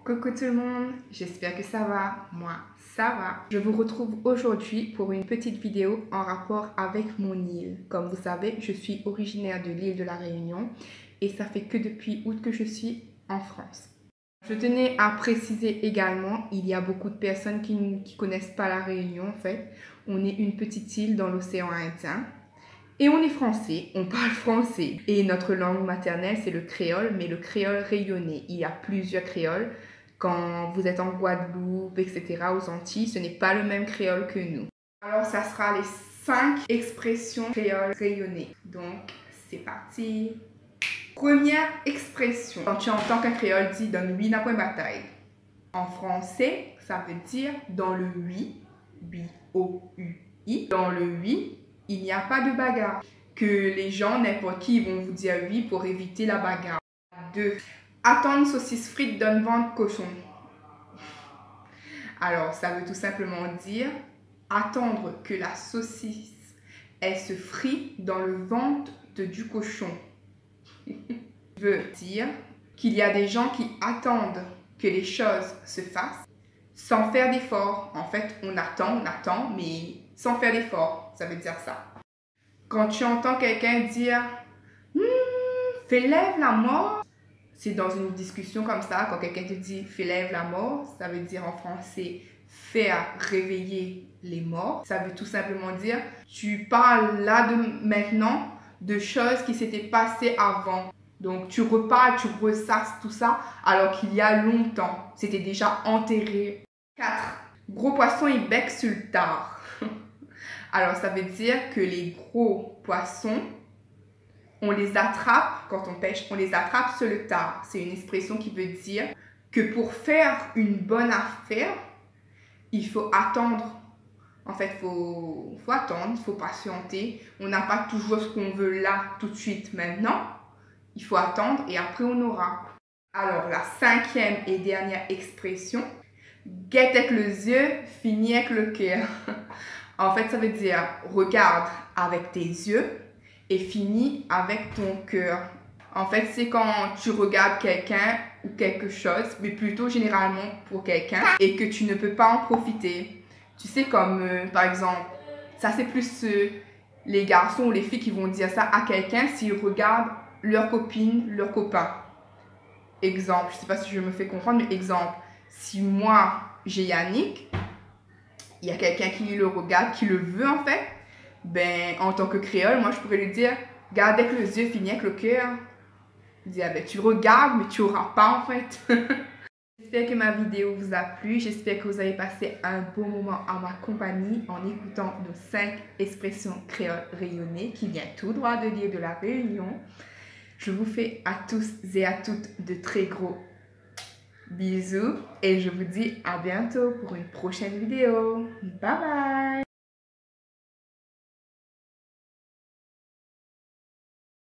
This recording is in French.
Coucou tout le monde, j'espère que ça va, moi ça va. Je vous retrouve aujourd'hui pour une petite vidéo en rapport avec mon île. Comme vous savez, je suis originaire de l'île de la Réunion et ça fait que depuis août que je suis en France. Je tenais à préciser également, il y a beaucoup de personnes qui ne connaissent pas la Réunion en fait. On est une petite île dans l'océan Indien. Et on est français, on parle français. Et notre langue maternelle, c'est le créole, mais le créole rayonné. Il y a plusieurs créoles. Quand vous êtes en Guadeloupe, etc., aux Antilles, ce n'est pas le même créole que nous. Alors, ça sera les 5 expressions créoles rayonnées. Donc, c'est parti. Première expression. Quand tu entends qu'un créole dit « dans le oui, n'a point bataille ». En français, ça veut dire « dans le oui », B-O-U-I. Dans le oui, il n'y a pas de bagarre. Que les gens, n'importe qui, vont vous dire oui pour éviter la bagarre. 2. Attendre saucisse frite d'un ventre cochon. Alors, ça veut tout simplement dire attendre que la saucisse, elle se frit dans le ventre du cochon. Veut dire qu'il y a des gens qui attendent que les choses se fassent sans faire d'effort. En fait, on attend, mais sans faire d'effort. Ça veut dire ça. Quand tu entends quelqu'un dire « fais lève la mort », c'est dans une discussion comme ça, quand quelqu'un te dit « fais lève la mort », ça veut dire en français « faire réveiller les morts ». Ça veut tout simplement dire tu parles là de maintenant de choses qui s'étaient passées avant. Donc tu reparles, tu ressasses tout ça alors qu'il y a longtemps. C'était déjà enterré. 4. Gros poisson, il bec sur le tard. Alors, ça veut dire que les gros poissons, on les attrape, quand on pêche, on les attrape sur le tard. C'est une expression qui veut dire que pour faire une bonne affaire, il faut attendre. En fait, il faut attendre, il faut patienter. On n'a pas toujours ce qu'on veut là, tout de suite, maintenant. Il faut attendre et après on aura. Alors, la 5e et dernière expression, guette avec les yeux, finit avec le cœur. En fait, ça veut dire regarde avec tes yeux et finis avec ton cœur. En fait, c'est quand tu regardes quelqu'un ou quelque chose, mais plutôt généralement pour quelqu'un, et que tu ne peux pas en profiter. Tu sais, comme par exemple, ça c'est plus les garçons ou les filles qui vont dire ça à quelqu'un s'ils regardent leur copine, leur copain. Exemple, je ne sais pas si je me fais comprendre, mais exemple, si moi j'ai Yannick, il y a quelqu'un qui le regarde, qui le veut en fait, ben en tant que créole, moi je pourrais lui dire, garde avec les yeux, finis avec le cœur. Dire, ben tu regardes, mais tu n'auras pas en fait. J'espère que ma vidéo vous a plu, j'espère que vous avez passé un beau moment en ma compagnie en écoutant nos 5 expressions créoles rayonnées qui viennent tout droit de l'île de la Réunion. Je vous fais à tous et à toutes de très gros bisous et je vous dis à bientôt pour une prochaine vidéo. Bye bye!